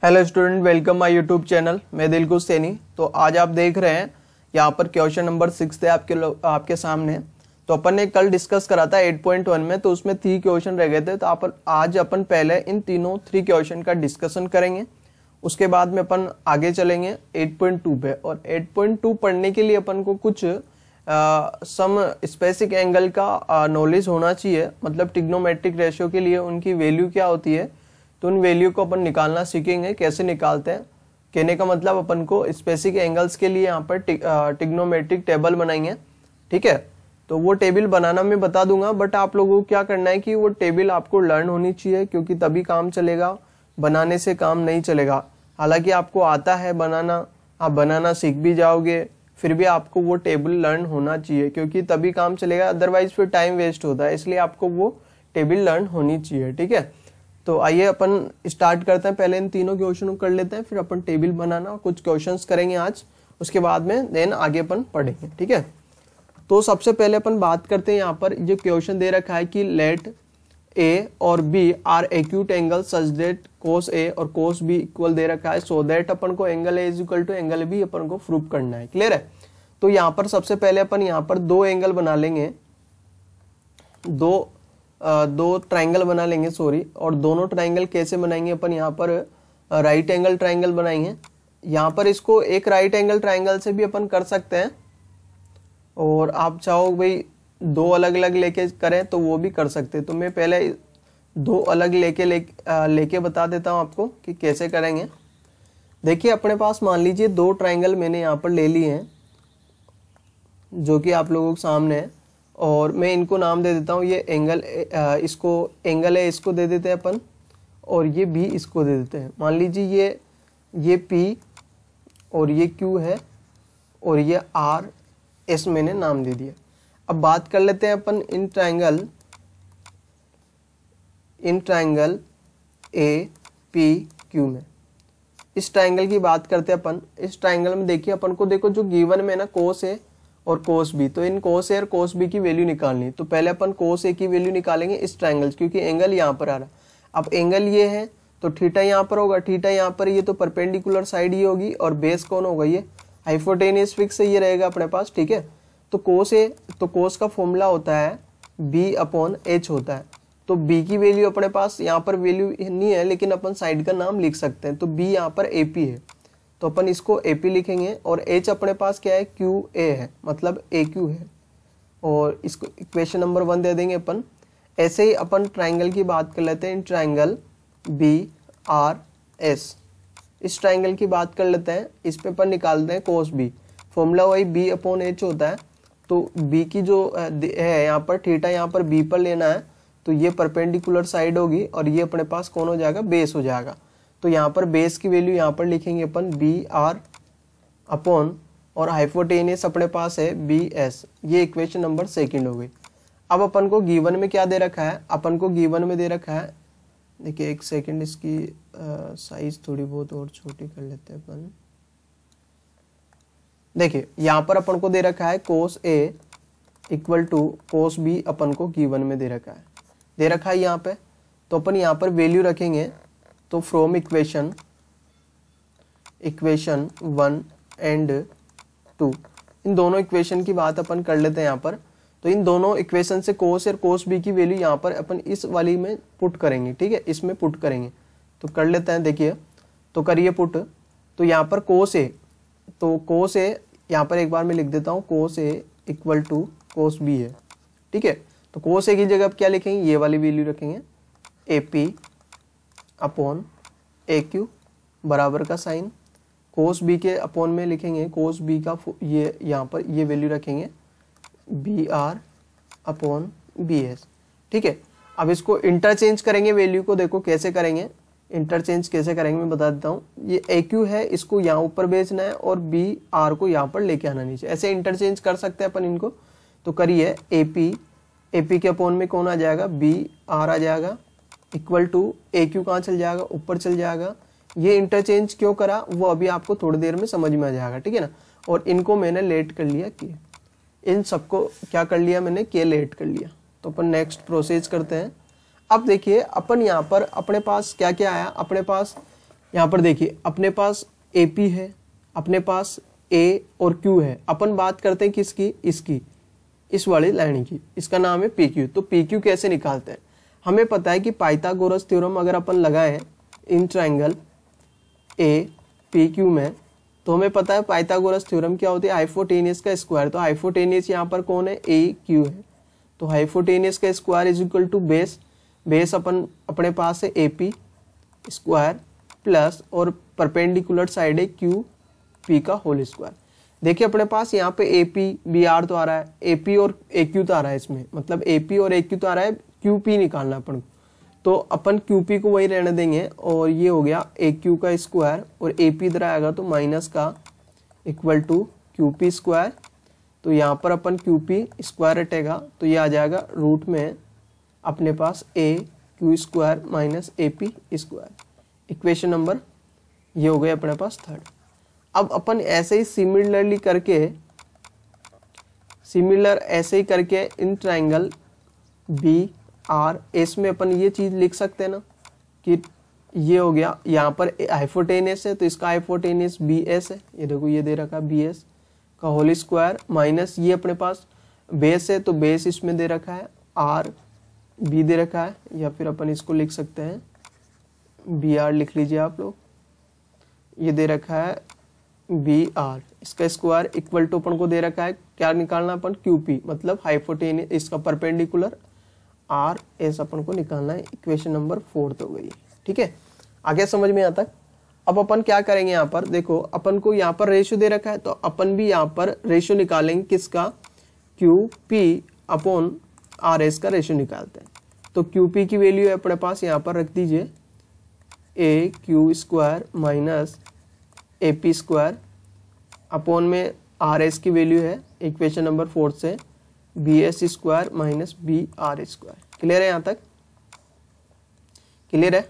Hello student, welcome my YouTube channel. मैं दिलकुश सैनी। तो आज आप देख रहे हैं यहाँ पर क्वेश्चन नंबर 6 है आपके सामने। तो अपन ने कल डिस्कस करा था 8.1 में, तो उसमें 3 क्वेश्चन रह गए थे। तो आज अपन पहले इन तीनों 3 क्वेश्चन का डिस्कशन करेंगे, उसके बाद में अपन आगे चलेंगे 8.2 पे। और 8.2 पढ़ने के लिए अपन को कुछ सम स्पेसिफिक एंगल का नॉलेज होना चाहिए, मतलब ट्रिग्नोमेट्रिक रेशियो के लिए उनकी वैल्यू क्या होती है, तो उन वैल्यू को अपन निकालना सीखेंगे। कैसे निकालते हैं, कहने का मतलब अपन को स्पेसिफिक एंगल्स के लिए यहाँ पर ट्रिग्नोमेट्रिक टेबल बनाएंगे। ठीक है, तो वो टेबल बनाना मैं बता दूंगा, बट आप लोगों को क्या करना है कि वो टेबल आपको लर्न होनी चाहिए, क्योंकि तभी काम चलेगा, बनाने से काम नहीं चलेगा। हालांकि आपको आता है बनाना, आप बनाना सीख भी जाओगे, फिर भी आपको वो टेबल लर्न होना चाहिए, क्योंकि तभी काम चलेगा, अदरवाइज फिर टाइम वेस्ट होता है। इसलिए आपको वो टेबल लर्न होनी चाहिए। ठीक है, तो आइए अपन स्टार्ट करते हैं। पहले इन तीनों क्वेश्चन को कर लेते हैं, फिर अपन टेबल बनाना कुछ क्वेश्चंस करेंगे आज, उसके बाद में देन आगे अपन पढ़ेंगे। ठीक है, तो सबसे पहले अपन बात करते हैं। यहाँ पर ये क्वेश्चन दे रखा है कि लेट ए और B are acute angle such that cos A और कोस बी इक्वल दे रखा है, सो दैट अपन को angle A is equal to angle B अपन को प्रूव करना है। क्लियर है? तो यहाँ पर सबसे पहले अपन यहाँ पर 2 एंगल बना लेंगे, दो ट्राइंगल बना लेंगे, सॉरी। और दोनों ट्राइंगल कैसे बनाएंगे अपन, यहाँ पर राइट एंगल ट्राइंगल बनाएंगे। यहाँ पर इसको एक राइट एंगल ट्राइंगल से भी अपन कर सकते हैं, और आप चाहो भाई 2 अलग अलग लेके करें तो वो भी कर सकते हैं। तो मैं पहले 2 अलग लेके बता देता हूँ आपको कि कैसे करेंगे। देखिए, अपने पास मान लीजिए 2 ट्राइंगल मैंने यहाँ पर ले लिए हैं, जो कि आप लोगों के सामने है, और मैं इनको नाम दे देता हूँ। ये एंगल इसको एंगल है, इसको दे देते हैं अपन, और ये भी इसको दे देते हैं। मान लीजिए ये P और ये Q है, और ये R S मैंने नाम दे दिया। अब बात कर लेते हैं अपन इन ट्राइंगल APQ में। इस ट्राइंगल की बात करते हैं अपन। इस ट्राइंगल में देखिए अपन को, देखो जो गिवन में ना कोस ए और कोस बी, तो इन कोस ए और कोस बी की वैल्यू निकालनी। तो पहले अपन कोस ए की वैल्यू निकालेंगे इस ट्राइंगल, क्योंकि एंगल यहाँ पर आ रहा है। अब एंगल ये है तो थीटा यहाँ पर होगा, थीटा यहाँ पर, ये तो परपेंडिकुलर साइड ही होगी, और बेस कौन होगा, ये हाइपोटेनियस फिक्स ये रहेगा अपने पास। ठीक है, तो कोस ए, तो कोस का फॉर्मूला होता है B/H होता है। तो B की वैल्यू अपने पास यहाँ पर वैल्यू नहीं है, लेकिन अपन साइड का नाम लिख सकते हैं। तो B यहाँ पर AP है, तो अपन इसको AP लिखेंगे, और H अपने पास क्या है, QA है, मतलब AQ है, और इसको इक्वेशन नंबर 1 दे देंगे अपन। ऐसे ही अपन ट्राइंगल की बात कर लेते हैं, ट्राइंगल BRS। इस ट्राइंगल की बात कर लेते हैं, इस पे अपन निकालते हैं कोस B। फॉर्मूला वही B/H होता है। तो B की जो है यहाँ पर थीटा, यहाँ पर B पर लेना है, तो ये परपेंडिकुलर साइड होगी, और ये अपने पास कौन हो जाएगा, बेस हो जाएगा। तो यहाँ पर बेस की वैल्यू यहाँ पर लिखेंगे अपन BR अपॉन, और हाइपोटेनियस अपने पास है BS। ये इक्वेशन नंबर 2 हो गई। अब अपन को गिवन में क्या दे रखा है, अपन को गिवन में दे रखा है, देखिए 1 सेकंड, इसकी साइज थोड़ी बहुत और छोटी कर लेते हैं अपन। देखिए यहाँ पर अपन को दे रखा है cos A equal to cos B, अपन को गिवन में दे रखा है यहाँ पे। तो अपन यहाँ पर वैल्यू रखेंगे, तो फ्रॉम इक्वेशन 1 एंड 2, इन दोनों इक्वेशन की बात अपन कर लेते हैं यहाँ पर। तो इन दोनों इक्वेशन से कोस और कोस बी की वैल्यू यहाँ पर अपन इस वाली में पुट करेंगे। ठीक है, इसमें पुट करेंगे, तो कर लेते हैं। देखिए, तो करिए पुट। तो यहाँ पर कोस ए, तो कोस ए यहाँ पर एक बार मैं लिख देता हूँ, कोस ए इक्वल टू कोस बी है। ठीक है, तो कोस ए की जगह क्या लिखेंगे, ये वाली वैल्यू रखेंगे, AP अपॉन AQ बराबर का साइन, कोस बी के अपॉन में लिखेंगे कोस बी का, ये यहाँ पर ये वैल्यू रखेंगे BR अपॉन BS। ठीक है, अब इसको इंटरचेंज करेंगे वैल्यू को। देखो कैसे करेंगे, इंटरचेंज कैसे करेंगे मैं बता देता हूँ। ये AQ है, इसको यहाँ ऊपर भेजना है, और BR को यहाँ पर लेके आना नीचे। ऐसे इंटरचेंज कर सकते हैं अपन इनको। तो करिए AP के अपॉन में कौन आ जाएगा, BR आ जाएगा, इक्वल टू AQ कहाँ चल जाएगा, ऊपर चल जाएगा। ये इंटरचेंज क्यों करा वो अभी आपको थोड़ी देर में समझ में आ जाएगा। ठीक है ना, और इनको मैंने लेट कर लिया, कि इन सबको क्या कर लिया मैंने, के लेट कर लिया। तो अपन नेक्स्ट प्रोसेस करते हैं। अब देखिए अपन यहाँ पर अपने पास क्या क्या आया, अपने पास यहाँ पर देखिए अपने पास AP है, अपने पास A और Q है। अपन बात करते हैं किसकी, इसकी, इस वाली लाइन की, इसका नाम है PQ। तो PQ कैसे निकालते हैं? हमें पता है कि पाइथागोरस थ्योरम अगर अपन लगाएं इन ट्रायंगल APQ में, तो हमें पता है पाइथागोरस थ्योरम क्या होती है, हाइपोटेनियस का स्क्वायर। तो हाइपोटेनियस यहाँ पर कौन है, AQ है। तो हाइपोटेनियस का square is equal to base, base अपन अपने पास है AP स्क्वायर प्लस और परपेंडिकुलर साइड है QP का होल स्क्वायर। देखिए अपने पास यहाँ पे APBR तो आ रहा है, AP और AQ तो आ रहा है इसमें, मतलब AP और AQ तो आ रहा है, QP निकालना अपन को। तो अपन QP को वही रहने देंगे और ये हो गया AQ का स्क्वायर और AP इधर आएगा तो माइनस का इक्वल टू QP स्क्वायर। तो यहाँ पर अपन QP स्क्वायर हटेगा तो ये आ जाएगा रूट में अपने पास AQ square minus AP square. Equation number ये हो गया अपने पास थर्ड। अब अपन ऐसे ही सिमिलर ऐसे ही करके इन ट्रायंगल BRS में अपन ये चीज लिख सकते हैं ना कि ये हो गया, यहाँ पर हाइपोटेनियस है तो इसका हाइपोटेनियस BS है, ये देखो ये दे रखा है BS का होल स्क्वायर माइनस ये अपने पास बेस है तो बेस इसमें दे रखा है RB दे रखा है, या फिर अपन इसको लिख सकते हैं BR लिख लीजिए आप लोग, ये दे रखा है BR, इसका स्क्वायर इक्वल टू अपन को दे रखा है क्या निकालना अपन, QP मतलब हाइपोटेनियस, इसका परपेंडिकुलर RS अपन को निकालना है। इक्वेशन नंबर 4 हो गई। ठीक है, आगे समझ में आता। अब अपन क्या करेंगे, यहाँ पर देखो अपन को यहाँ पर रेशियो दे रखा है तो अपन भी यहाँ पर रेशियो निकालेंगे किसका, QP अपॉन RS का रेशियो निकालते हैं। तो QP की वैल्यू है अपने पास, यहाँ पर रख दीजिए AQ square minus AP square upon में RS की वैल्यू है इक्वेशन नंबर 4 से BS square minus BR square. Clear है, यहाँ तक क्लियर है।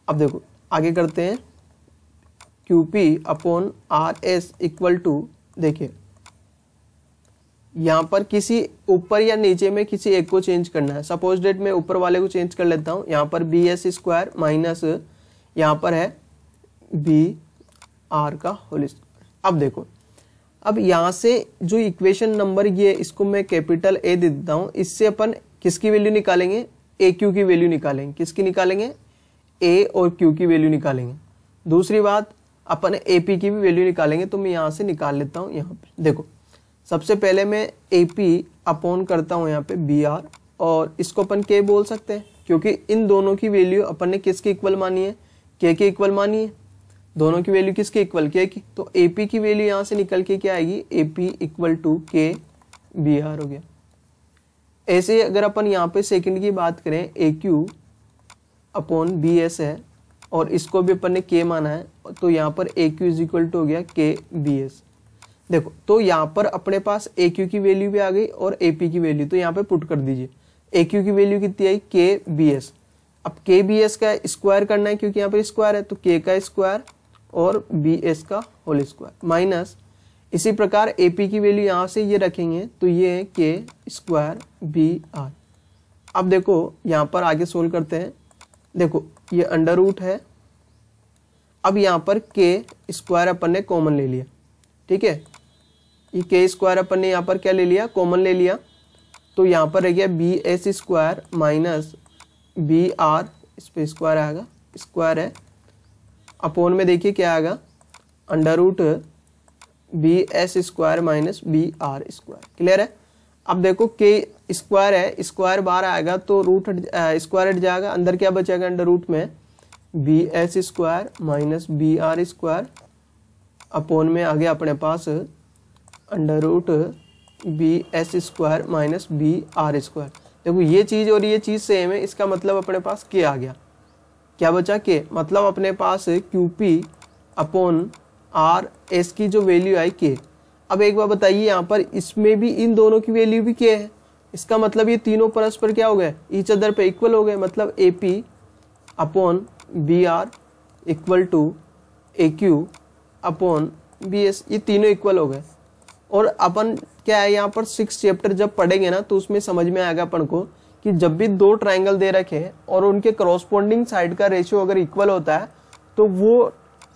अब देखो आगे करते हैं, QP upon RS equal to, देखिए यहाँ पर किसी ऊपर या नीचे में किसी एक को चेंज करना है। सपोज डेट मैं ऊपर वाले को चेंज कर लेता हूँ, यहाँ पर BS स्क्वायर माइनस यहाँ पर है BR का होल स्क्वायर। अब देखो, अब यहाँ से जो इक्वेशन नंबर ये इसको मैं कैपिटल A दे देता हूँ, इससे अपन किसकी वैल्यू निकालेंगे, AQ की वैल्यू निकालेंगे। किसकी निकालेंगे, A और Q की वैल्यू निकालेंगे। दूसरी बात अपन AP की भी वैल्यू निकालेंगे। तो मैं यहाँ से निकाल लेता हूँ। यहाँ पे देखो सबसे पहले मैं AP अपॉन करता हूँ यहाँ पे BR, और इसको अपन K बोल सकते हैं क्योंकि इन दोनों की वैल्यू अपन ने किसके इक्वल मानी है, K के इक्वल मानी है। दोनों की वैल्यू किसके इक्वल, K की। तो AP की वैल्यू यहाँ से निकल के क्या आएगी, AP equal to K BR हो गया। ऐसे अगर अपन यहाँ पे सेकंड की बात करें, AQ अपॉन BS है और इसको भी अपन ने K माना है, तो यहाँ पर AQ इज इक्वल टू हो गया K BS। देखो तो यहाँ पर अपने पास AQ की वैल्यू भी आ गई और AP की वैल्यू, तो यहाँ पे पुट कर दीजिए। AQ की वैल्यू कितनी आई, K BS। अब K BS का स्क्वायर करना है क्योंकि यहाँ पर स्क्वायर है, तो K का स्क्वायर और BS का होल स्क्वायर माइनस इसी प्रकार AP की वैल्यू यहाँ से ये रखेंगे तो ये है K स्क्वायर BR। अब देखो यहाँ पर आगे सोल्व करते हैं। देखो ये अंडर रूट है, अब यहाँ पर K स्क्वायर अपन ने कॉमन ले लिया। ठीक है, ये K स्क्वायर अपन ने यहाँ पर क्या ले लिया, कॉमन ले लिया। तो यहाँ पर रह गया BS स्क्वायर माइनस BR, इस पे स्क्वायर आएगा, स्क्वायर है अपॉन में देखिए क्या आएगा, under root BS square minus BR square. Clear है। अब देखो K स्क्वायर है, स्क्वायर बाहर आएगा तो रूट स्क्वायर हट जाएगा, अंदर क्या बचेगा अंडर रूट में BS square minus BR square upon में आ गया अपने पास under root BS square minus BR square. देखो ये चीज और ये चीज सेम है, इसका मतलब अपने पास K आ गया। क्या बचा K, मतलब अपने पास QP अपॉन RS की जो वैल्यू आई K। अब एक बार बताइए यहाँ पर इसमें भी इन दोनों की वैल्यू भी K है, इसका मतलब ये तीनों परस्पर क्या हो गए, ईच अदर पे इक्वल हो गए। मतलब AP upon BR equal to AQ upon BS, ये तीनों इक्वल हो गए। और अपन क्या है यहाँ पर 6 चैप्टर जब पढ़ेंगे ना तो उसमें समझ में आएगा अपन को कि जब भी दो ट्रायंगल दे रखे हैं और उनके करस्पॉन्डिंग साइड का रेशियो अगर इक्वल होता है तो वो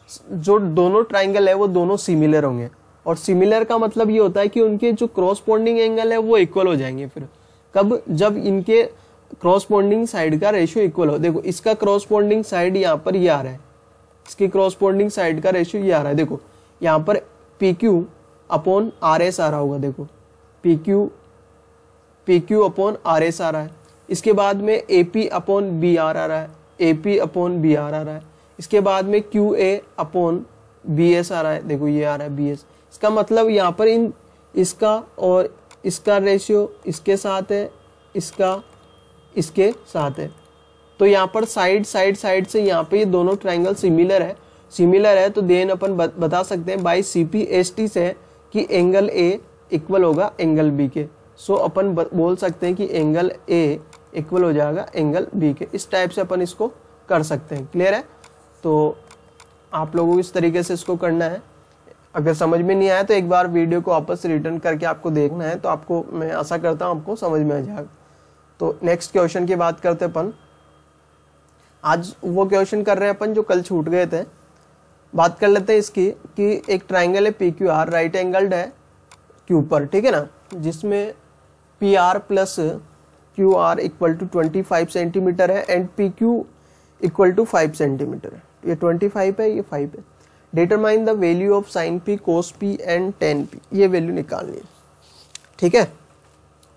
जो दोनों ट्राइंगल है वो दोनों सिमिलर होंगे, और सिमिलर का मतलब ये होता है कि उनके जो क्रॉसपोंडिंग एंगल है वो इक्वल हो जाएंगे। फिर कब? जब इनके क्रॉसपोंडिंग साइड का रेशियो इक्वल हो। देखो इसका क्रॉसपोंडिंग साइड यहाँ पर ये आ रहा है, इसकी क्रॉसपोंडिंग साइड का रेशियो ये आ रहा है। देखो यहाँ पर PQ अपॉन RS आ रहा होगा, देखो PQ अपॉन RS आ रहा है। इसके बाद में AP अपॉन BR आ रहा है, AP अपॉन BR आ रहा है। इसके बाद में QA अपॉन BS आ रहा है, देखो ये आ रहा है BS। इसका मतलब यहाँ पर इसका और इसका रेशियो इसके साथ है, इसका इसके साथ है। तो यहाँ पर साइड से यहाँ पे ये दोनों ट्राइंगल सिमिलर है तो देन अपन बता सकते हैं बाई CPST से कि एंगल A इक्वल होगा एंगल B के। सो अपन बोल सकते हैं कि एंगल A इक्वल हो जाएगा एंगल B के। इस टाइप से अपन इसको कर सकते हैं। क्लियर है? तो आप लोगों को इस तरीके से इसको करना है। अगर समझ में नहीं आया तो एक बार वीडियो को वापस रिटर्न करके आपको देखना है, तो आपको मैं आशा करता हूँ आपको समझ में आ जाएगा। तो नेक्स्ट क्वेश्चन की बात करते हैं अपन। आज वो क्वेश्चन कर रहे हैं अपन जो कल छूट गए थे। बात कर लेते हैं इसकी कि एक ट्राइंगल है PQR, राइट एंगल्ड है Q पर, ठीक है ना, जिसमें PR plus QR equal to 25 centimeter है and PQ equal to 5 centimeter है। ये 25 है, ये 5 है। Determine the value of sine P, cos P and tan P। ये वैल्यू निकालनी है, ठीक है।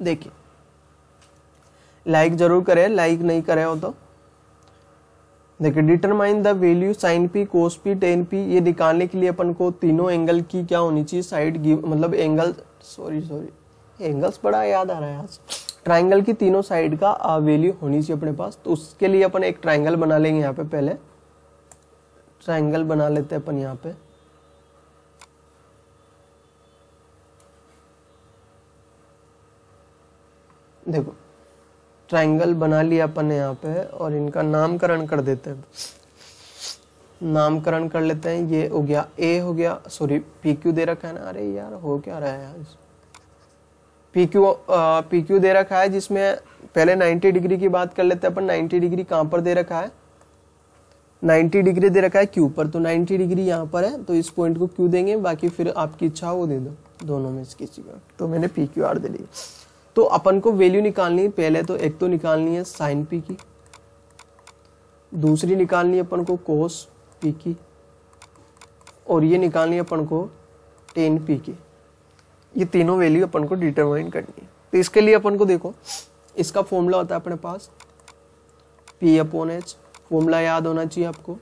देखिए लाइक जरूर करें, लाइक नहीं करे हो तो देखिए। Determine the value sine P, cos P, tan P। ये निकालने के लिए अपन को तीनों एंगल की क्या होनी चाहिए, साइड मतलब एंगल एंगल्स बड़ा याद आ रहा है आज। ट्राइंगल की तीनों साइड का वैल्यू होनी चाहिए अपने पास। तो उसके लिए अपन एक ट्राइंगल बना लेंगे। यहाँ पे पहले ट्राइंगल बना लेते हैं अपन। यहाँ पे देखो ट्राइंगल बना लिया अपन ने यहाँ पे, और इनका नामकरण कर देते हैं। नामकरण कर लेते हैं। ये हो गया A हो गया, सॉरी PQ दे रखा है ना, अरे यार हो क्या रहा है आज। PQ दे रखा है, जिसमें पहले 90 डिग्री की बात कर लेते हैं अपन। 90 डिग्री कहाँ पर दे रखा है? 90 डिग्री दे रखा है Q पर। तो 90 डिग्री यहाँ पर है, तो इस पॉइंट को Q देंगे, बाकी फिर आपकी इच्छा हो दे दो दोनों में से किसी का। तो मैंने PQR दे दी। तो अपन को वैल्यू निकालनी है। पहले तो एक तो निकालनी है साइन P की, दूसरी निकालनी है अपन को cos P की, और ये निकालनी है अपन को tan P की। ये तीनों वैल्यू अपन को डिटरमाइन करनी है। तो इसके लिए अपन को देखो, इसका फॉर्मूला होता है अपने पास P/H। फॉर्मूला याद होना चाहिए आपको।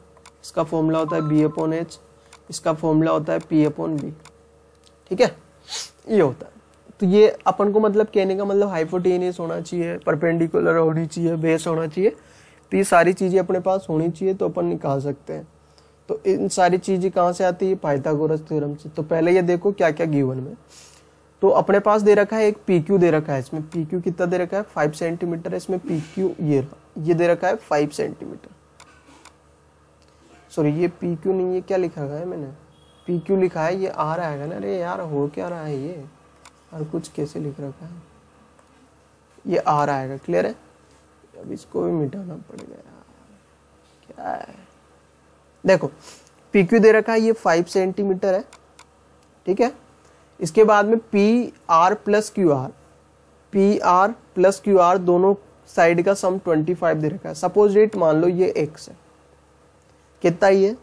इसका फॉर्मूला होता है B/H, इसका फॉर्मूला होता है P/B। ठीक है, ये होता है। तो ये अपन को मतलब कहने का मतलब हाइपोटेनियस होना चाहिए, परपेंडिकुलर होनी चाहिए, बेस होना चाहिए। तो ये सारी चीजें अपने पास होनी चाहिए, तो अपन निकाल सकते हैं। तो इन सारी चीजें कहाँ से आती है? पाइथागोरस थ्योरम से। तो पहले ये देखो क्या क्या गिवन में। तो अपने पास दे रखा है एक PQ दे रखा है। इसमें PQ कितना दे रखा है? 5 सेंटीमीटर है। इसमें PQ ये दे रखा है 5 सेंटीमीटर। सॉरी ये PQ नहीं, ये क्या लिखा है मैंने? PQ लिखा है, ये आ रहा है ना। अरे यार हो क्या रहा है ये, और कुछ कैसे लिख रखा है? ये आ रहा है। क्लियर है? अब इसको भी मिटाना पड़ेगा यार, क्या है। देखो PQ दे रखा है, ये 5 सेंटीमीटर है। ठीक है, इसके बाद में PR प्लस QR दोनों साइड का सम 25 दे रखा है। सपोज रेट मान लो ये x है। कितना ये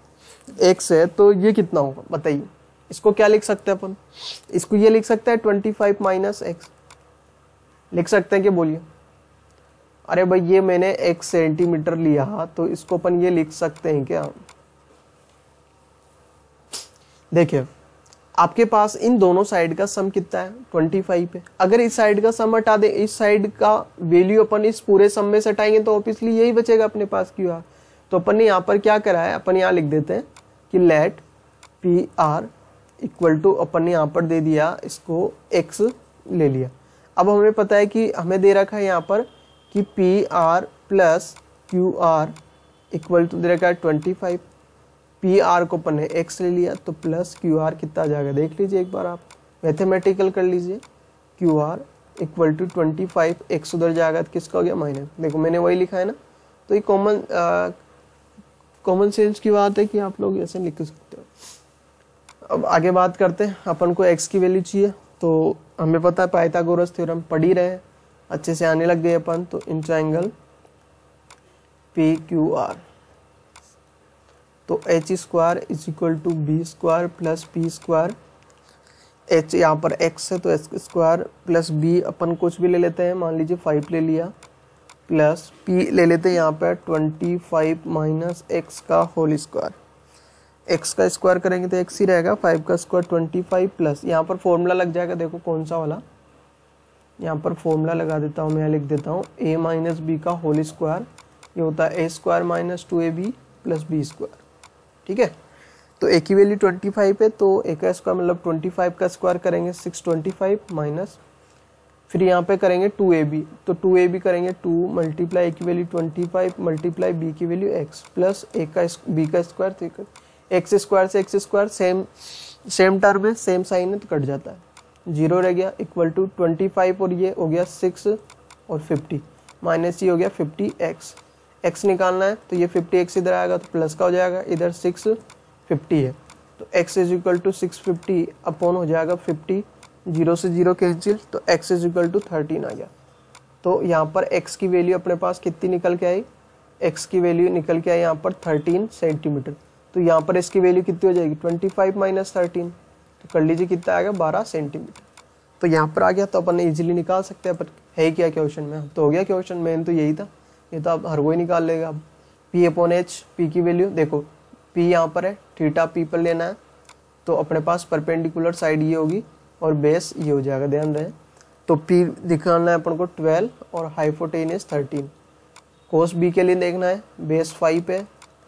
x है, तो ये कितना होगा बताइए। इसको क्या लिख सकते हैं अपन? इसको ये लिख सकते हैं 25 माइनस x लिख सकते हैं कि बोलिए। अरे भाई ये मैंने x सेंटीमीटर लिया, तो इसको अपन ये लिख सकते हैं क्या? देखिए आपके पास इन दोनों साइड का सम कितना है? 25 है। अगर इस साइड का सम हटा दे, इस साइड का वैल्यू अपन इस पूरे सम में से हटाएंगे, तो ऑब्वियसली यही बचेगा अपने पास QR। तो अपन ने यहाँ पर क्या करा है, अपन यहाँ लिख देते हैं कि लेट PR इक्वल टू, अपन ने यहाँ पर दे दिया इसको x ले लिया। अब हमें पता है कि हमें दे रखा है यहाँ पर कि PR plus QR equal to दे रखा है 25। PR को अपन ने x ले लिया, तो प्लस QR कितना आ जाएगा देख लीजिए एक बार, आप मैथमेटिकल कर लीजिए। QR इक्वल टू 25, x उधर जाएगा तो किसका हो गया माइनस। देखो मैंने वही लिखा है ना, तो ये कॉमन सेंस की बात है कि आप लोग ऐसे लिख सकते हो। अब आगे बात करते हैं, अपन को x की वैल्यू चाहिए, तो हमें पता है पाइथागोरस थ्योरम पढ़ ही रहे हैं, अच्छे से आने लग गए अपन। तो इन ट्राइंगल PQR, तो h square is equal to B square plus P square, h यहाँ पर x है तो x स्क्वायर प्लस b अपन कुछ भी ले लेते हैं, मान लीजिए 5 ले लिया, प्लस p ले लेते हैं यहाँ पर 25 माइनस x का होल स्क्वायर, x का स्क्वायर करेंगे तो x ही रहेगा, 5 का स्क्वायर 25 प्लस यहाँ पर फॉर्मूला लग जाएगा, देखो कौन सा वाला, यहाँ पर फॉर्मूला लगा देता हूँ, मैं लिख देता हूँ a माइनस बी का होल स्क्वायर, ये होता है a square minus 2ab plus B square. ठीक है, तो a की वैल्यू 25 है, तो a का स्क्वायर मतलब 25 का स्क्वायर करेंगे 625 माइनस, फिर यहाँ पे करेंगे 2ab, तो 2ab करेंगे 2 मल्टीप्लाई a की वैल्यू 25 मल्टीप्लाई b की वैल्यू x प्लस a का b का स्क्वायर, तो x स्क्वायर से x स्क्वायर सेम टर्म है, सेम साइन है, तो कट जाता है, 0 रह गया, इक्वल टू 25 और ये हो गया 6 और 50 माइनस ये हो गया 50x, x निकालना है तो ये 50x इधर आएगा तो प्लस का हो जाएगा, इधर 650 है, तो x is equal to 650 upon हो जाएगा 50, 0 से 0 कैंसिल, तो x इज इक्वल टू 13 आ गया। तो यहाँ पर x की वैल्यू अपने पास कितनी निकल के आई, x की वैल्यू निकल के आई यहाँ पर 13 सेंटीमीटर, तो यहाँ पर इसकी वैल्यू कितनी हो जाएगी 25 माइनस 13, तो कर लीजिए कितना आएगा 12 सेंटीमीटर। तो यहाँ पर आ गया, तो अपन इजीली निकाल सकते हैं, पर है क्या क्वेश्चन में, तो हो गया क्वेश्चन मेन तो यही था, ये तो आप हर कोई निकाल लेगा। अब P अपॉन H, P की वैल्यू देखो P यहाँ पर है, थीटा P पर लेना है, तो अपने पास परपेंडिकुलर साइड ये होगी और बेस ये हो जाएगा, ध्यान रहे। तो P दिखाना है अपन को 12 और हाइपोटेनियस 13, कोस B के लिए देखना है, बेस 5 है,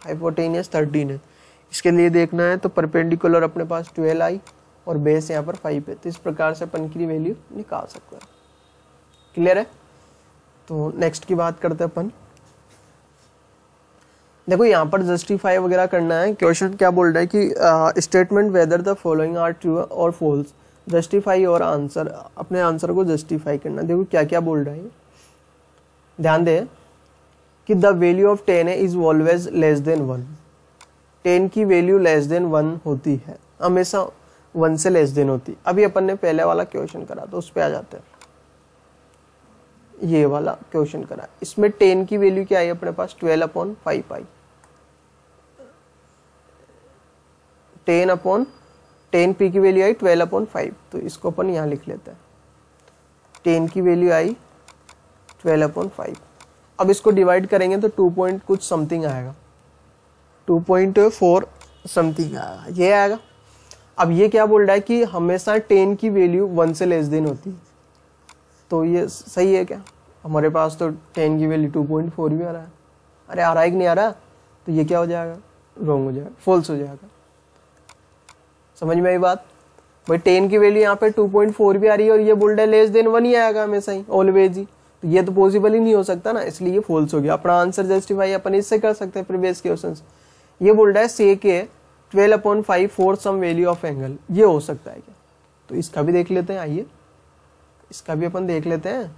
हाइपोटेनियस 13 है, इसके लिए देखना है तो परपेंडिकुलर अपने पास 12 आई और बेस यहाँ पर 5 है, तो इस प्रकार से अपन की वैल्यू निकाल सकते हैं। क्लियर है, तो नेक्स्ट की बात करते हैं अपन। देखो यहाँ पर जस्टिफाई वगैरह करना है, क्वेश्चन क्या बोल रहा है कि statement whether the following are true और फॉल्स, जस्टिफाई और आंसर, अपने आंसर को जस्टिफाई करना। देखो क्या क्या बोल रहा है, ध्यान दे कि the value of 10 is always less than 1, 10 की वैल्यू लेस देन 1 होती है, हमेशा 1 से लेस देन होती है। अभी अपन ने पहले वाला क्वेश्चन करा तो उस पर आ जाते हैं, ये वाला क्वेश्चन करा, इसमें 10 की वैल्यू क्या आई अपने पास 12/5 आई, 10 P की वैल्यू आई 12/5, तो इसको अपन यहाँ लिख लेते हैं, 10 की वैल्यू आई 12/5। अब इसको डिवाइड करेंगे तो 2 पॉइंट कुछ समथिंग आएगा, 2.4 समथिंग आएगा, ये आएगा। अब ये क्या बोल रहा है कि हमेशा 10 की वैल्यू 1 से लेस देन होती है, तो ये सही है क्या, हमारे पास तो 10 की वैल्यू 2.4 भी आ रहा है, अरे आ रहा है कि नहीं आ रहा, तो ये क्या हो जाएगा, रॉन्ग हो जाएगा, फॉल्स हो जाएगा। समझ में आई बात, भाई 10 की वैल्यू यहाँ पे 2.4 भी आ रही है और ये बोल रहा है लेस देन 1 ही आएगा हमेशा ही, ऑलवेज ही, तो ये तो पॉसिबल ही नहीं हो सकता ना, इसलिए ये फॉल्स हो गया। अपना आंसर जस्टिफाई अपन इससे कर सकते हैं प्रीवियस क्वेश्चन, ये बोल रहा है से के 12/5 for some value of angle, ये हो सकता है क्या, तो इसका भी देख लेते हैं, आइए इसका भी अपन देख लेते हैं।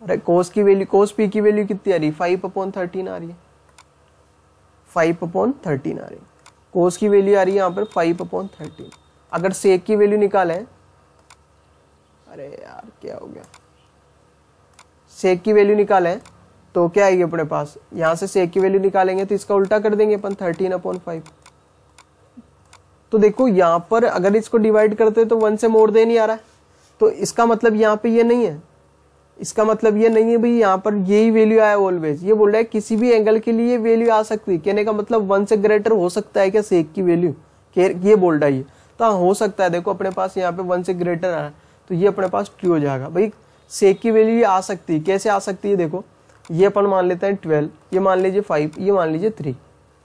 अरे कोस की वैल्यू, कोस पी की वैल्यू कितनी आ रही है 5/13 आ रही है, 5/13 आ रही है, कोस की वैल्यू आ रही है यहाँ पर 5/13। अगर सेक की वैल्यू निकालें, अरे यार क्या हो गया, सेक की वैल्यू निकालें तो क्या आएगी अपने पास, यहां से सेक की वैल्यू निकालेंगे तो इसका उल्टा कर देंगे अपन 13/5। तो देखो यहां पर अगर इसको डिवाइड करते तो 1 से मोर देन ही आ रहा है, तो इसका मतलब यहाँ पे ये नहीं है, इसका मतलब ये नहीं है भाई यहाँ पर यही वैल्यू आया ऑलवेज, ये बोल रहा है किसी भी एंगल के लिए वैल्यू आ सकती है, कहने का मतलब 1 से ग्रेटर हो सकता है क्या सेक की वैल्यू, ये बोल रहा है ये, तो हाँ हो सकता है। देखो अपने पास यहाँ पे 1 से ग्रेटर आ रहा है, तो ये अपने पास ट्रू हो जाएगा। भाई सेक की वैल्यू आ सकती है, कैसे आ सकती है, देखो ये अपन मान लेते हैं 12, ये मान लीजिए 5, ये मान लीजिए 3,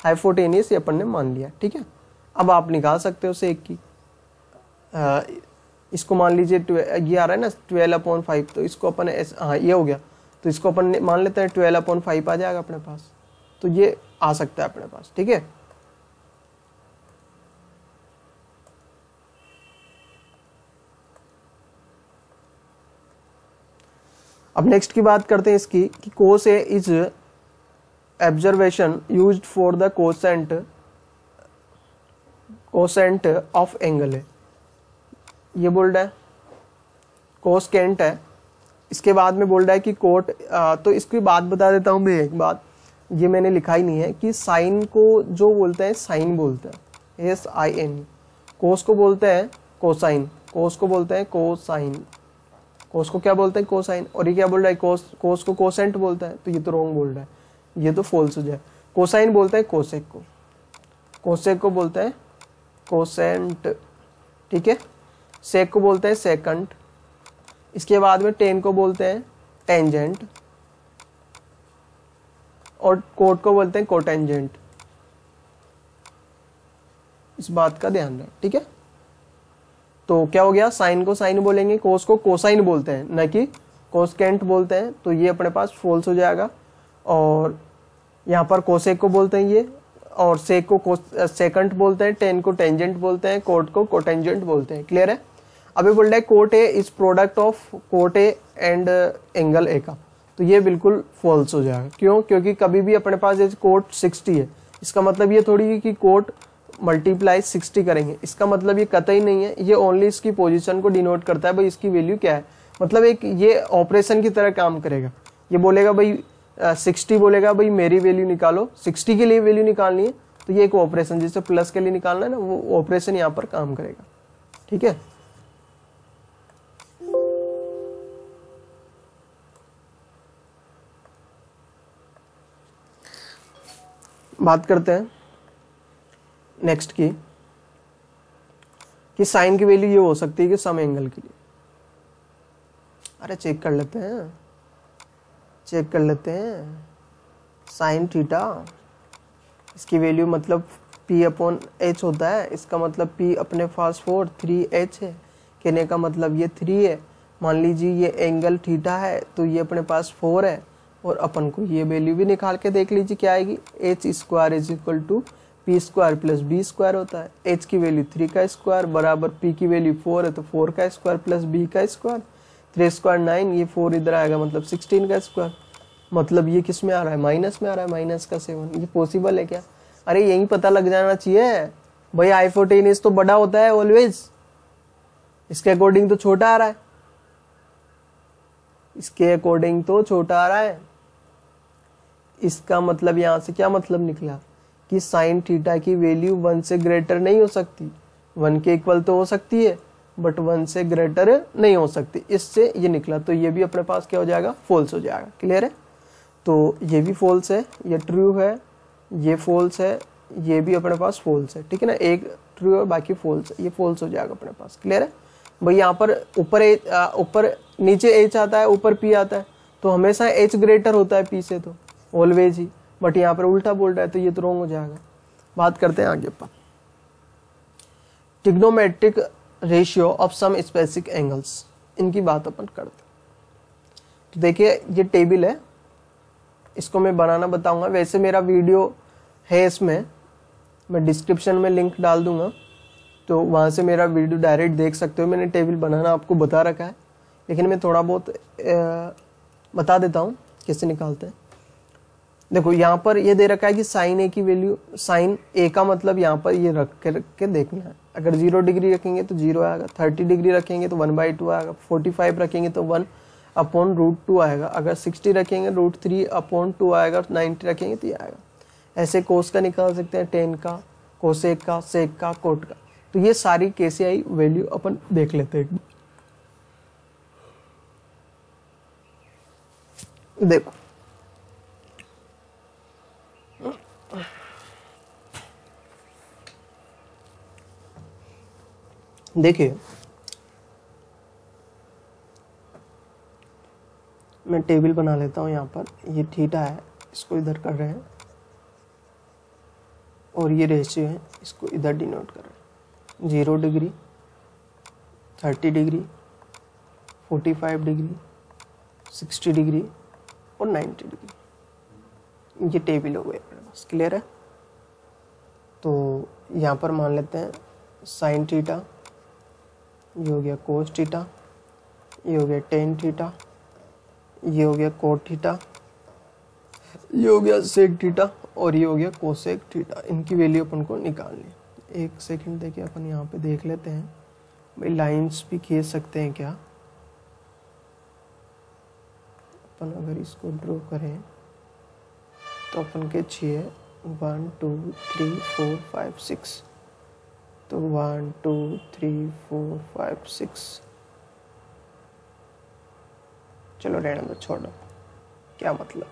हाइपोटेनियस ये अपन ने मान लिया, ठीक है। अब आप निकाल सकते हो सेक की, इसको मान लीजिए ये आ रहा है ना 12/5, तो इसको अपन हाँ ये हो गया, तो इसको अपन मान लेते हैं 12/5 आ जाएगा अपने पास, तो ये आ सकता है अपने पास, ठीक है। अब नेक्स्ट की बात करते हैं इसकी कि cos A is observation used for the cosine of angle है, ये बोल रहा है कोसेंट है। इसके बाद में बोल रहा है कि कोट, तो इसकी बात बता देता हूँ मैं एक बात, ये मैंने लिखा ही नहीं है कि साइन को जो बोलते हैं साइन बोलते हैं, SIN। कोस को बोलते हैं कोसाइन, कोस को बोलते हैं कोसाइन, कोस को क्या बोलते हैं कोसाइन। और ये क्या बोल रहा है कोस को कोसेंट बोलता है, तो ये तो रॉन्ग बोल रहा है, ये तो फॉल्स हो जाए। कोसाइन बोलते हैं कोसेक को, कोसेक को बोलते हैं कोसेंट, ठीक है। सेक को बोलते हैं सेकंड। इसके बाद में टेन को बोलते हैं टेंजेंट और कोट को बोलते हैं कोटेंजेंट। इस बात का ध्यान रखें, ठीक है। तो क्या हो गया, साइन को साइन बोलेंगे, कोस को कोसाइन बोलते हैं, न कि कोसकेंट बोलते हैं, तो ये अपने पास फॉल्स हो जाएगा। और यहाँ पर कोसेक को बोलते हैं ये, और सेक को सेकंड बोलते हैं, टेन को टेंजेंट बोलते हैं, कोट को कोटेंजेंट बोलते हैं। क्लियर है। अभी बोल रहा है cot A is product of cot A and angle A का, तो ये बिल्कुल फॉल्स हो जाएगा। क्यों? क्योंकि कभी भी अपने पास जैसे कोट 60 है, इसका मतलब ये थोड़ी है कि कोट मल्टीप्लाई 60 करेंगे, इसका मतलब ये कतई नहीं है, ये ओनली इसकी पोजीशन को डिनोट करता है, भाई इसकी वैल्यू क्या है। मतलब एक ये ऑपरेशन की तरह काम करेगा। ये बोलेगा भाई 60 बोलेगा भाई मेरी वैल्यू निकालो, 60 के लिए वैल्यू निकालनी है, तो ये एक ऑपरेशन जैसे प्लस के लिए निकालना है ना, वो ऑपरेशन यहाँ पर काम करेगा। ठीक है। बात करते हैं नेक्स्ट की कि साइन की वैल्यू ये हो सकती है कि सम एंगल के लिए। अरे चेक कर लेते हैं, चेक कर लेते हैं। साइन थीटा, इसकी वैल्यू मतलब P/H होता है, इसका मतलब P अपने पास 4 3H है, कहने का मतलब ये 3 है। मान लीजिए ये एंगल थीटा है, तो ये अपने पास 4 है, और अपन को ये वैल्यू भी निकाल के देख लीजिए क्या आएगी। H² = P² + B² होता है। H की वैल्यू 3 का स्क्वायर बराबर P की वैल्यू 4 है, तो 4 का स्क्वायर प्लस B का स्क्वायर, 3 स्क्वायर 9, ये 4 इधर आएगा मतलब 16 का स्क्वायर। मतलब ये किस में आ रहा है, माइनस में आ रहा है, माइनस का 7। ये पॉसिबल है क्या? अरे यही पता लग जाना चाहिए भाई, हाइपोटेनस तो बड़ा होता है ऑलवेज, इसके अकॉर्डिंग तो छोटा आ रहा है, इसके अकॉर्डिंग तो छोटा आ रहा है। इसका मतलब यहां से क्या मतलब निकला कि साइन थीटा की वैल्यू 1 से ग्रेटर नहीं हो सकती, 1 के इक्वल तो हो सकती है बट 1 से ग्रेटर नहीं हो सकती। इससे ये निकला, तो ये भी अपने पास क्या हो जाएगा, फॉल्स हो जाएगा। क्लियर है। तो ये भी फॉल्स है, ये ट्रू है, ये फॉल्स है, ये भी अपने पास फॉल्स है। ठीक है ना, एक ट्रू और बाकी फॉल्स है, ये फॉल्स हो जाएगा अपने पास। क्लियर है भाई। यहाँ पर ऊपर नीचे H आता है, ऊपर P आता है, तो हमेशा H ग्रेटर होता है P से, तो ऑलवेज ही। बट यहाँ पर उल्टा बोल रहा है, तो ये तो रॉन्ग हो जाएगा। बात करते हैं आगे पर trigonometric ratio of some specific angles, इनकी बात अपन करते हैं। तो देखिए ये टेबल है, इसको मैं बनाना बताऊंगा। वैसे मेरा वीडियो है इसमें, मैं डिस्क्रिप्शन में लिंक डाल दूंगा, तो वहां से मेरा वीडियो डायरेक्ट देख सकते हो। मैंने टेबल बनाना आपको बता रखा है, लेकिन मैं थोड़ा बहुत बता देता हूँ कैसे निकालते हैं। देखो यहाँ पर ये दे रखा है कि साइन ए की वैल्यू, साइन ए का मतलब यहाँ पर ये रख के देखना है। अगर 0 डिग्री रखेंगे तो 0 आएगा, 30 डिग्री रखेंगे तो 1/2 आएगा, 45 रखेंगे तो 1/√2 आएगा, अगर 60 रखेंगे √3/2 आएगा, 90 रखेंगे तो ये आएगा। ऐसे कोस का निकाल सकते हैं, टेन का, कोसेक का, सेक का, कोट का। तो ये सारी कैसे आई वैल्यू अपन देख लेते हैं। देखो देखिए, मैं टेबल बना लेता हूं। यहाँ पर ये थीटा है, इसको इधर कर रहे हैं, और ये रेशियो है, इसको इधर डिनोट कर रहे हैं। 0 डिग्री, 30 डिग्री, 45 डिग्री, 60 डिग्री और 90 डिग्री, ये टेबल हो गए अपने पास। क्लियर है। तो यहाँ पर मान लेते हैं साइन थीटा, ये हो गया कोस थीटा, ये हो गया टेन थीटा, ये हो गया कोट थीटा, ये हो गया सेक थीटा और ये हो गया कोसेक थीटा, इनकी वैल्यू अपन को निकालनी है। एक सेकंड देखिए अपन यहाँ पे देख लेते हैं भाई, लाइंस भी खींच सकते हैं क्या अपन। अगर इसको ड्रॉ करें तो अपन के 6 1 2 3 4 5 6, तो 1 2 3 4 5 6, चलो रहने दो, छोड़ो, क्या मतलब।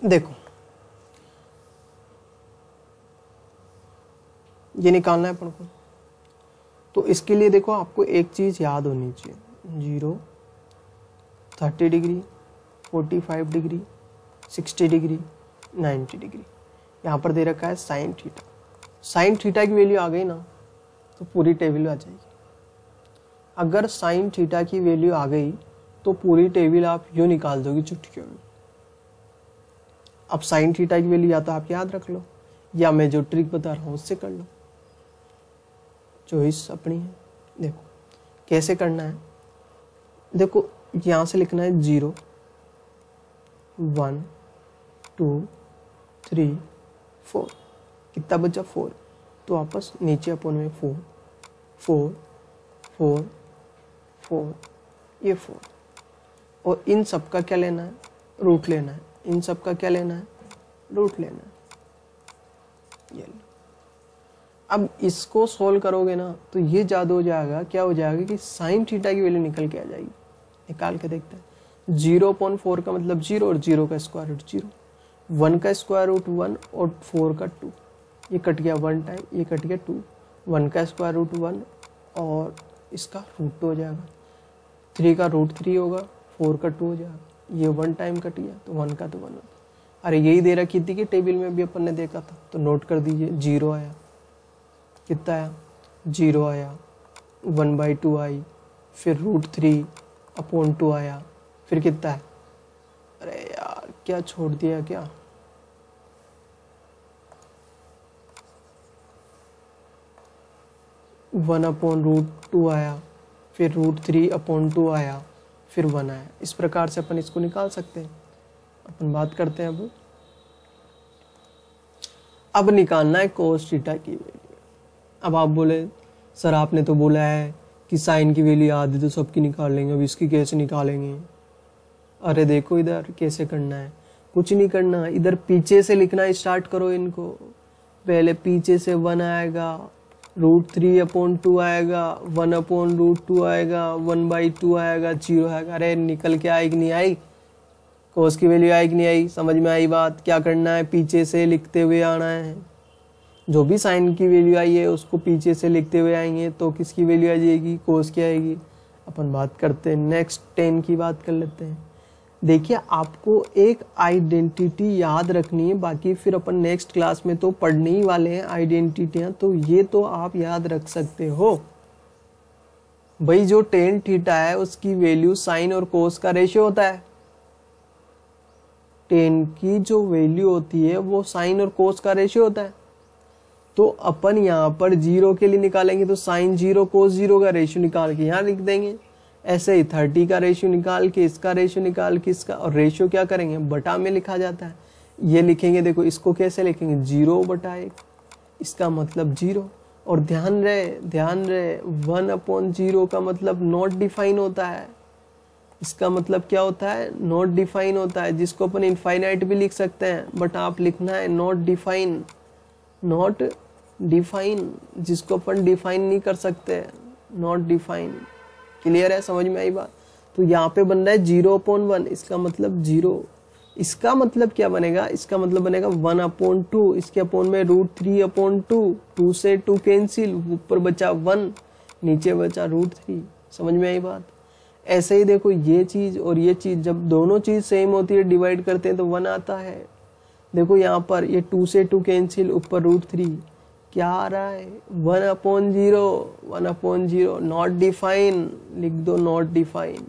देखो ये निकालना है अपन को, तो इसके लिए देखो आपको एक चीज याद होनी चाहिए, 0 30 डिग्री 45 डिग्री 60 डिग्री 90 डिग्री। यहाँ पर दे रखा है साइन थीटा। साइन थीटा की वैल्यू आ गई ना तो पूरी टेबल आ जाएगी। अगर साइन थीटा की वैल्यू आ गई तो पूरी टेबल आप यूं निकाल दोगे चुटकियों में। अब साइन थीटा की वैल्यू या तो आप याद रख लो या मैं जो ट्रिक बता रहा हूं उससे कर लो, चॉइस अपनी है। देखो कैसे करना है, देखो यहां से लिखना है 0 1 2 3 4, कितना बचा 4, तो वापस नीचे अपन में 4 4 4 4, ये 4, और इन सब का क्या लेना है, रूट लेना है। इन सब का क्या लेना है, रूट लेना है। ये लो। अब इसको सोल्व करोगे ना तो ये याद हो जाएगा, क्या हो जाएगा कि साइन थीटा की वैल्यू निकल के आ जाएगी। निकाल के देखते हैं, 0.4 का मतलब 0 और 0 का स्क्वायर रूट 0, 1 का स्क्वायर रूट 1 और 4 का 2, ये कट गया 1 टाइम, ये कट गया 2, 1 का स्क्वायर रूट 1 और इसका रूट 2 हो जाएगा, 3 का रूट 3 होगा, 4 का 2 हो जाएगा, ये 1 टाइम कट गया तो 1 का तो 1 होता। अरे यही दे रखी थी कि टेबल में भी अपन ने देखा था, तो नोट कर दीजिए। 0 आया, कितना आया 0 आया, 1/2 आई, फिर रूट 3/2 आया, फिर कितना है, अरे यार क्या छोड़ दिया क्या, (1/√2 आया, फिर रूट 3/2 आया, फिर 1 आया। इस प्रकार से अपन इसको निकाल सकते हैं। अपन बात करते हैं अब निकालना है कोस थीटा की वैल्यू। अब आप बोले सर आपने तो बोला है कि साइन की वैल्यू याद है तो सबकी निकाल लेंगे, अब इसकी कैसे निकालेंगे। अरे देखो इधर कैसे करना है, कुछ नहीं करना, इधर पीछे से लिखना स्टार्ट करो इनको। पहले पीछे से 1 आएगा, रूट 3/2 आएगा, 1/√2 आएगा, 1/2 आएगा, 0 आएगा। अरे निकल के आई कि नहीं आई, कोस की वैल्यू आई कि नहीं आई, समझ में आई बात। क्या करना है, पीछे से लिखते हुए आना है। जो भी साइन की वैल्यू आई है उसको पीछे से लिखते हुए आएंगे तो किसकी वैल्यू आ जाएगी, कोस की आएगी। अपन बात करते हैं नेक्स्ट 10 की बात कर लेते हैं। देखिए आपको एक आइडेंटिटी याद रखनी है, बाकी फिर अपन नेक्स्ट क्लास में तो पढ़ने ही वाले हैं आइडेंटिटियां, तो ये तो आप याद रख सकते हो भाई। जो tan थीटा है उसकी वैल्यू साइन और कोस का रेशियो होता है। tan की जो वैल्यू होती है वो साइन और कोस का रेशियो होता है। तो अपन यहाँ पर 0 के लिए निकालेंगे तो साइन 0 कोस 0 का रेशियो निकाल के यहाँ लिख देंगे। ऐसे ही 30 का रेशियो निकाल के, इसका रेशियो निकाल के, इसका, और रेशियो क्या करेंगे, बटा में लिखा जाता है। ये लिखेंगे, देखो इसको कैसे लिखेंगे, 0/1, इसका मतलब 0। और ध्यान रहे 1/0 का मतलब नॉट डिफाइन होता है। इसका मतलब क्या होता है, नॉट डिफाइन होता है, जिसको अपन इनफाइनाइट भी लिख सकते हैं, बट आप लिखना है नॉट डिफाइन। नॉट डिफाइन जिसको अपन डिफाइन नहीं कर सकते, नॉट डिफाइन। क्लियर है, समझ में आई बात। तो यहाँ पे बन रहा है 0/1, इसका मतलब 0। इसका मतलब क्या बनेगा, इसका मतलब बनेगा 1/2, इसके अपोन में रूट 3/2, 2 से 2 कैंसिल, ऊपर बचा 1, नीचे बचा रूट 3। समझ में आई बात। ऐसे ही देखो ये चीज और ये चीज जब दोनों चीज सेम होती है, डिवाइड करते हैं तो 1 आता है। देखो यहाँ पर ये 2 से 2 कैंसिल, ऊपर रूट 3, क्या आ रहा है 1/0, नॉट डिफाइन, लिख दो नॉट डिफाइन।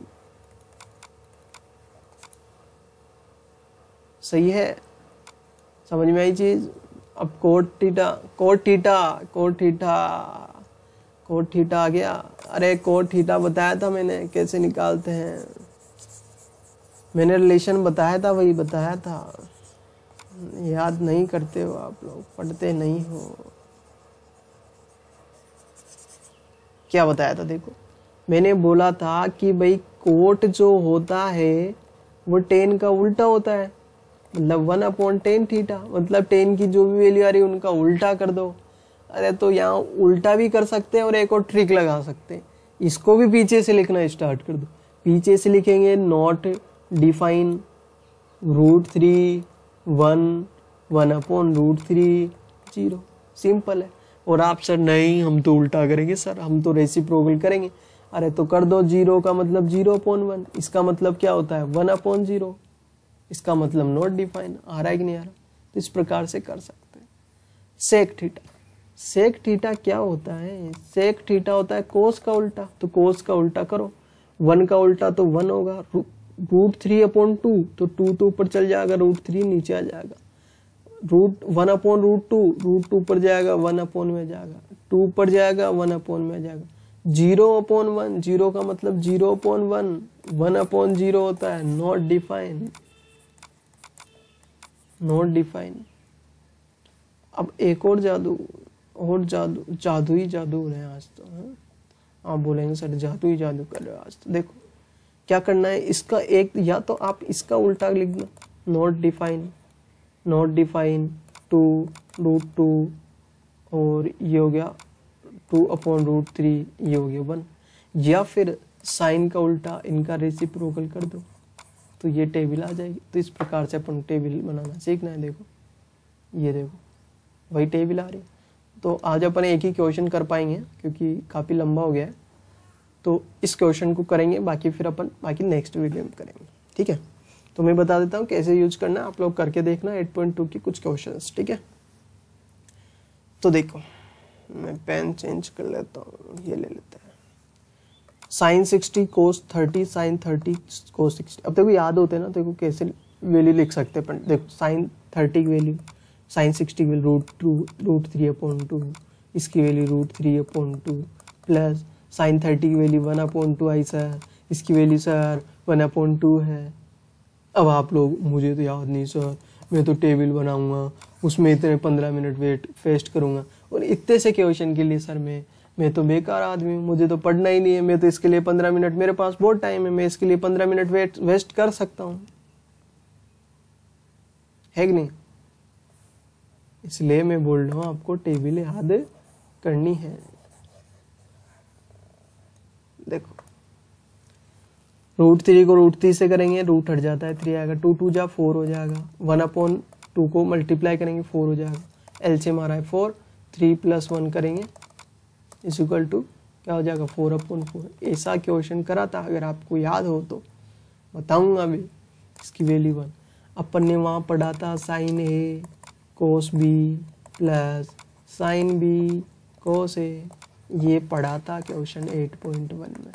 सही है, समझ में आई चीज। अब कोट थीटा आ गया। अरे कोट थीटा बताया था मैंने कैसे निकालते हैं, मैंने रिलेशन बताया था, वही बताया था। याद नहीं करते हो आप लोग, पढ़ते नहीं हो। क्या बताया था देखो, मैंने बोला था कि भाई कोट जो होता है वो टेन का उल्टा होता है, मतलब 1/10 थीटा, मतलब टेन की जो भी वैल्यू आ रही है उनका उल्टा कर दो। अरे तो यहाँ उल्टा भी कर सकते हैं और एक और ट्रिक लगा सकते हैं, इसको भी पीछे से लिखना स्टार्ट कर दो। पीछे से लिखेंगे नॉट डिफाइन √3 1 1/√3 0, सिंपल है। और आप सर नहीं हम तो उल्टा करेंगे सर, हम तो रेसिप्रोकल करेंगे। अरे तो कर दो, 0 का मतलब 0/1, इसका मतलब क्या होता है 1/0, इसका मतलब नॉट डिफाइन। आ रहा है कि नहीं आ रहा? तो इस प्रकार से कर सकते हैं। सेक थीटा, सेक थीटा क्या होता है? सेक थीटा होता है कोस का उल्टा, तो कोस का उल्टा करो, 1 का उल्टा तो 1 होगा, √3/2 तो 2 तो ऊपर चल जाएगा, √3 नीचे आ जाएगा, √1/√2 √2 ऊपर जाएगा, 1/1 में जाएगा, 2 ऊपर जाएगा, 1/1 में जाएगा, 0/1, 0 का मतलब 0/1, 1/0 होता है, नॉट डिफाइन, नॉट डिफाइन। अब एक और जादू, और जादू ही जादू हो रहे हैं आज तो। हाँ, आप बोलेंगे सर जादू ही जादू कर रहे हो आज तो। देखो क्या करना है, इसका एक, या तो आप इसका उल्टा लिख दो, नॉट डिफाइन, नॉट डिफाइन 2 √2 और ये हो गया 2/√3, ये हो गया 1। या फिर साइन का उल्टा इनका रेसिप्रोकल कर दो तो ये टेबल आ जाएगी। तो इस प्रकार से अपन टेबल बनाना सीखना है। देखो ये देखो वही टेबल आ रही। तो आज अपन एक ही क्वेश्चन कर पाएंगे क्योंकि काफ़ी लंबा हो गया है, तो इस क्वेश्चन को करेंगे, बाकी फिर अपन बाकी नेक्स्ट वीडियो में करेंगे, ठीक है। तो मैं बता देता हूँ कैसे यूज करना है, आप लोग करके देखना 8.2 की कुछ क्वेश्चंस, ठीक है। तो देखो मैं पेन चेंज कर लेता हूँ, ये ले लेते हैं। sin 60 cos 30 sin 30 cos 60। अब देखो याद होते हैं ना, देखो कैसे वैल्यू लिख सकते हैं। देखो sin 30 की वैल्यू, sin 60 की वैल्यू √3/2, इसकी वैल्यू √3/2 प्लस sin 30 की वैल्यू 1/2 आई सर, इसकी वैल्यू सर 1/2 है। अब आप लोग मुझे तो याद नहीं सर, मैं तो टेबल बनाऊंगा, उसमें इतने 15 मिनट वेस्ट करूंगा, और इतने से क्वेश्चन के लिए सर मैं तो बेकार आदमी हूँ, मुझे तो पढ़ना ही नहीं है, मैं तो इसके लिए 15 मिनट, मेरे पास बहुत टाइम है, मैं इसके लिए 15 मिनट वेस्ट कर सकता हूँ, है कि नहीं? इसलिए मैं बोल रहा हूँ आपको टेबल याद करनी है। देखो √3 को √3 से करेंगे, रूट हट जाता है, 3 आएगा, 2 2 जा 4 हो जाएगा, 1/2 को मल्टीप्लाई करेंगे 4 हो जाएगा, एलसीएम आ रहा है 4, 3 + 1 करेंगे इज इक्वल टू क्या हो जाएगा 4/4। ऐसा क्वेश्चन करा था, अगर आपको याद हो तो बताऊंगा भी। इसकी वैल्यू 1 अपन ने वहाँ पढ़ा था, sin A cos B plus sin B cos A, ये पढ़ा था क्वेश्चन 8.1 में,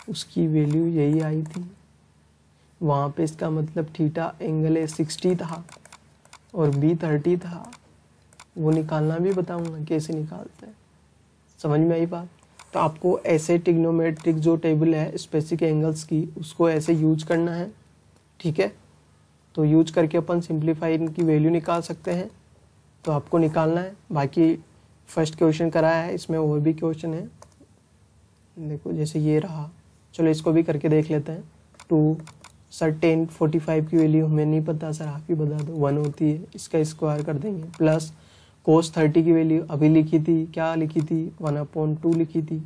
उसकी वैल्यू यही आई थी। वहाँ पे इसका मतलब थीटा एंगल ए 60 था और B 30 था, वो निकालना भी बताऊंगा कैसे निकालते हैं, समझ में आई बात? तो आपको ऐसे ट्रिग्नोमेट्रिक जो टेबल है स्पेसिफिक एंगल्स की, उसको ऐसे यूज करना है, ठीक है। तो यूज करके अपन सिंप्लीफाई इनकी वैल्यू निकाल सकते हैं, तो आपको निकालना है। बाकी फर्स्ट क्वेश्चन कराया है, इसमें और भी क्वेश्चन है, देखो जैसे ये रहा, चलो इसको भी करके देख लेते हैं। 2 सर 1045 की वैल्यू हमें नहीं पता सर, आप ही बता दो, 1 होती है, इसका स्क्वायर कर देंगे, प्लस cos 30 की वैल्यू अभी लिखी थी, क्या लिखी थी 1/2 लिखी थी,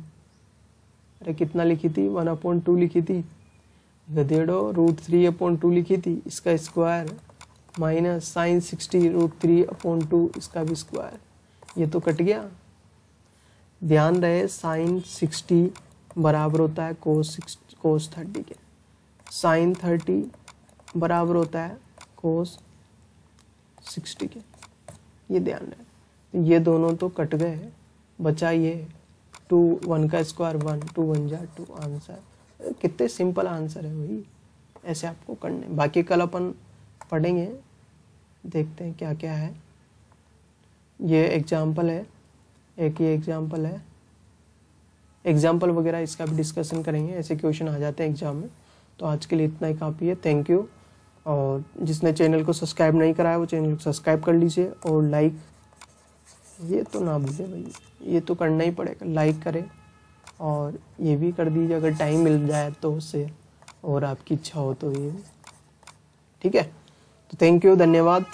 अरे कितना लिखी थी 1/2 लिखी थी, गधेड़ो √3/2 लिखी थी, इसका स्क्वायर माइनस sin 60 √3/2 इसका भी स्क्वायर, ये तो कट गया। ध्यान रहे sin 60 बराबर होता है cos 30 के, sin 30 बराबर होता है cos 60 के, ये ध्यान रहे। ये दोनों तो कट गए, बचा ये 2 1 का स्क्वायर 1, 2 1 जा 2, आंसर। कितने सिंपल आंसर है वही, ऐसे आपको करने। बाकी कल अपन पढ़ेंगे, देखते हैं क्या क्या है। ये एग्जाम्पल है, एक ये एग्जाम्पल है, एग्जाम्पल वगैरह इसका भी डिस्कशन करेंगे, ऐसे क्वेश्चन आ जाते हैं एग्जाम में। तो आज के लिए इतना ही काफ़ी है, थैंक यू। और जिसने चैनल को सब्सक्राइब नहीं करा है वो चैनल को सब्सक्राइब कर लीजिए, और लाइक ये तो ना भूले भाई, ये तो करना ही पड़ेगा, लाइक करें और ये भी कर दीजिए अगर टाइम मिल जाए तो उससे, और आपकी इच्छा हो तो ये, ठीक है। तो थैंक यू, धन्यवाद।